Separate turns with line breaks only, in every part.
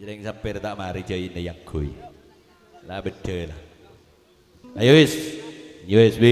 Jreng sampir tak mari jaine yang kui. Lah bedel. Ayo wis. USB.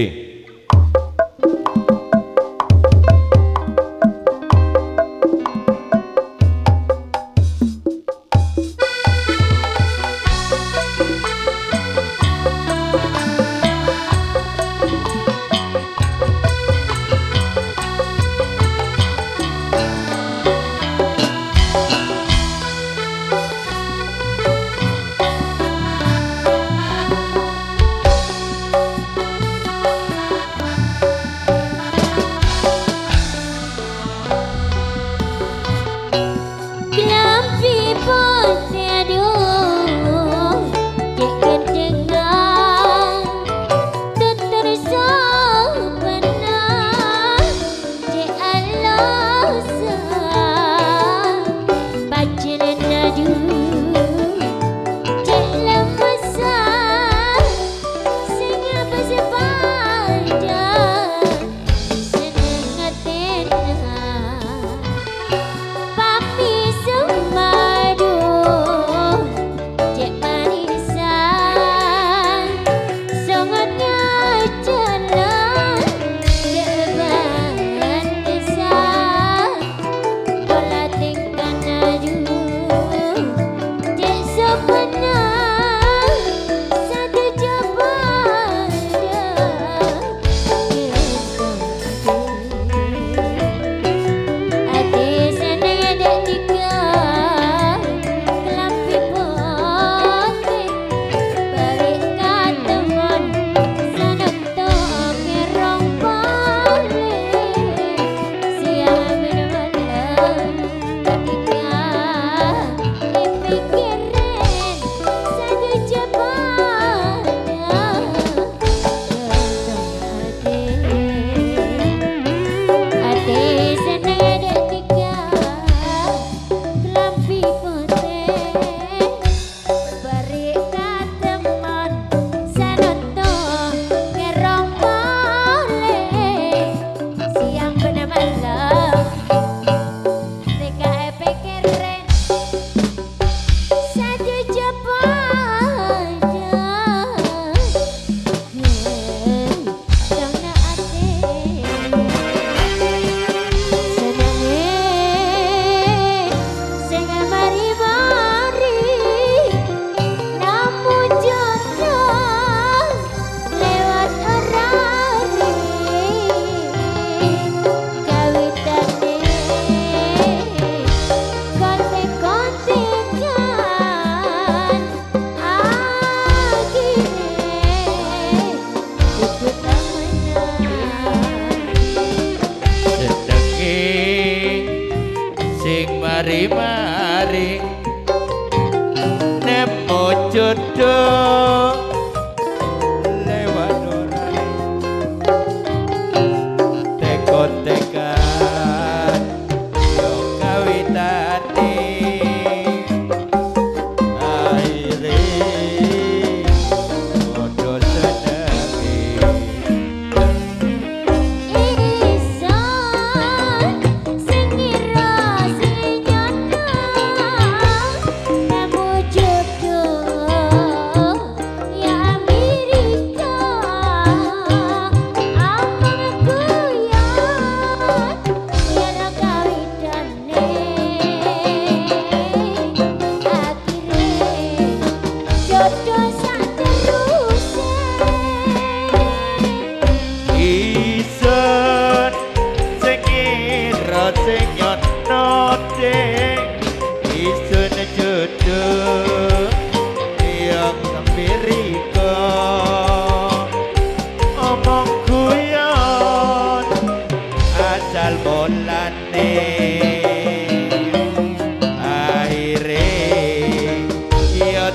Mari-mari nemu jodoh lewat orang teko-tekan yo kawitane akhire padha senenge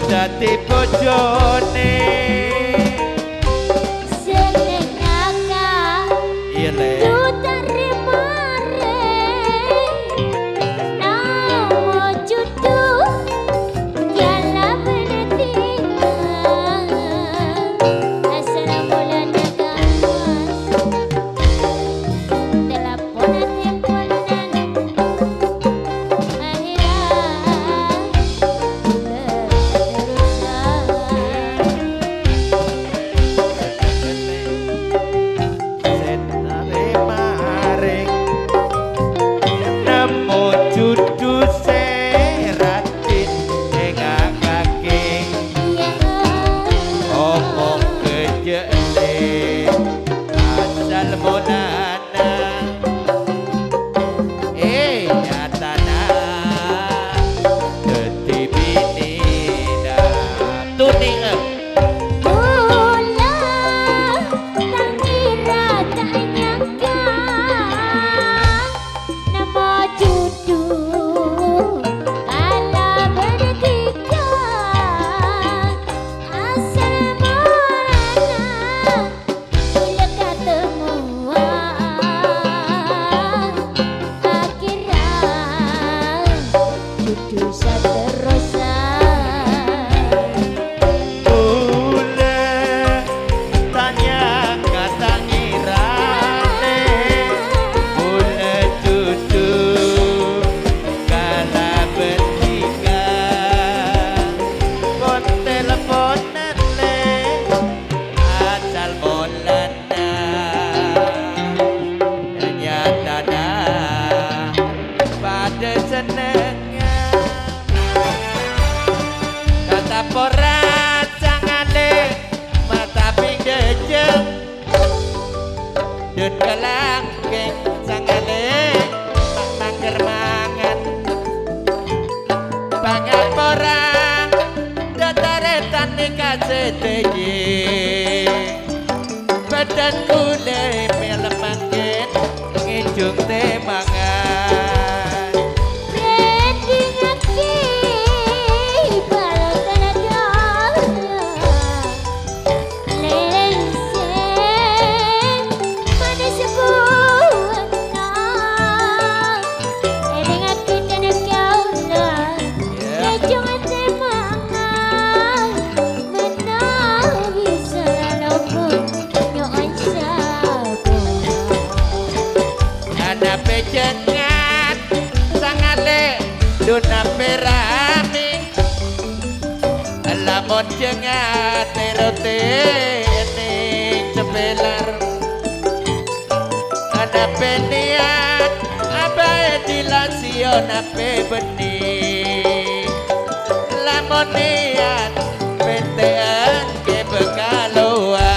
dadi bojone seneng akak iya le Badan kule melemangkin ngijung temangan
Branding aki Balau tanah Leleng Manis sebuah Edeng aki tanah kaulah Ngijung temangan Menang bisa lopun Nyoan sabu
Ada pejengat sangale duna perami lamun jengat terote ini sebelar ada peniat abae dilasion ape benih lamun niat pentean ke bekaluan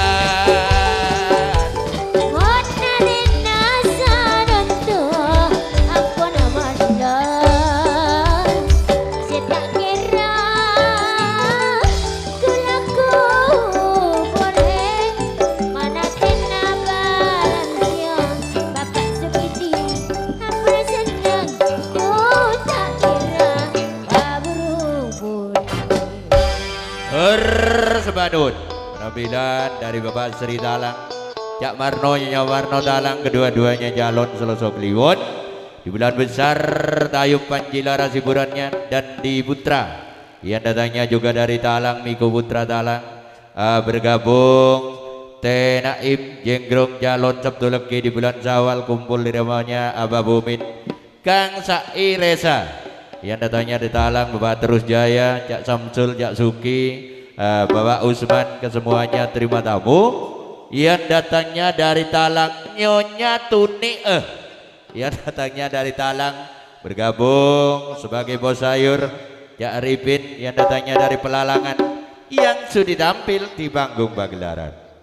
Sebadut penampilan dari Bapak Sri Dalang Cak Marno, Nyonya Warno Dalang, kedua-duanya calon Selosok Kliwon di bulan besar Tayub Panjilara Siburannya dan di Putra yang datangnya juga dari Talang Miko Putra Talang bergabung Tenaim Jenggrong calon Sabtu Legi di bulan Syawal kumpul di rumahnya Abah Bumin Kang Sairesa yang datangnya di Talang Bapak Terus Jaya Cak Samsul Cak Suki Bapak Usman kesemuanya terima tamu yang datangnya dari Talang Nyonya Tuni yang datangnya dari Talang bergabung sebagai bos sayur Cak Arifin yang datangnya dari Pelalangan yang sudah tampil di panggung pagelaran.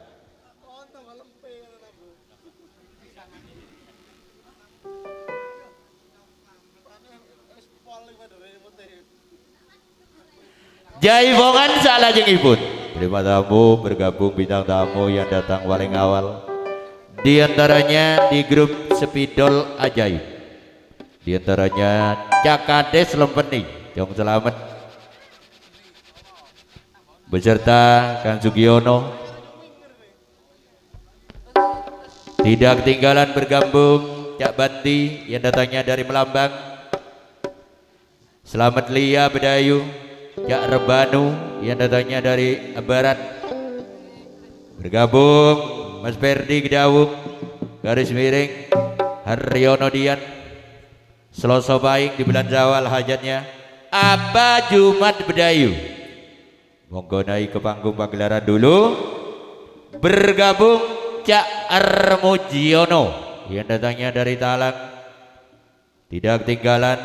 Jaipongan salah jengipun. Terima tamu bergabung bintang tamu yang datang paling awal. Di antaranya di grup Spidol Ajaib. Di antaranya Cakades Lempeni, Jong Selamet. Beserta Kang Sugiono. Tidak ketinggalan bergabung Cak Banti yang datangnya dari Melambang. Selamat Lia Bedayu. Cak Rebanu yang datangnya dari Barat bergabung Mas Ferdi Gedawung garis miring Haryono Dian Seloso Baing di bulan Syawal hajatnya Abah Jumat Bedayu monggo naik ke panggung pagelaran dulu bergabung Cak Armujiono yang datangnya dari Talang tidak ketinggalan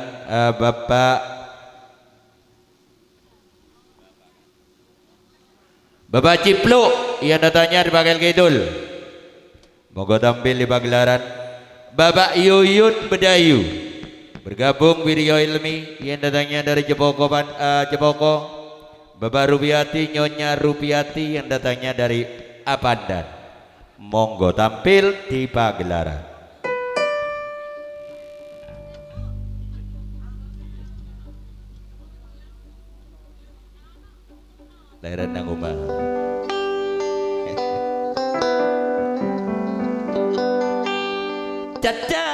Bapak Cipluk yang datangnya di Bagel Kidul monggo tampil di pagelaran. Bapak Yuyun Bedayu bergabung Wiryo Ilmi yang datangnya dari Jepoko. Bapak Rupiati Nyonya Rupiati yang datangnya dari Apandan monggo tampil di pagelaran. Lahiran nang omah. Caca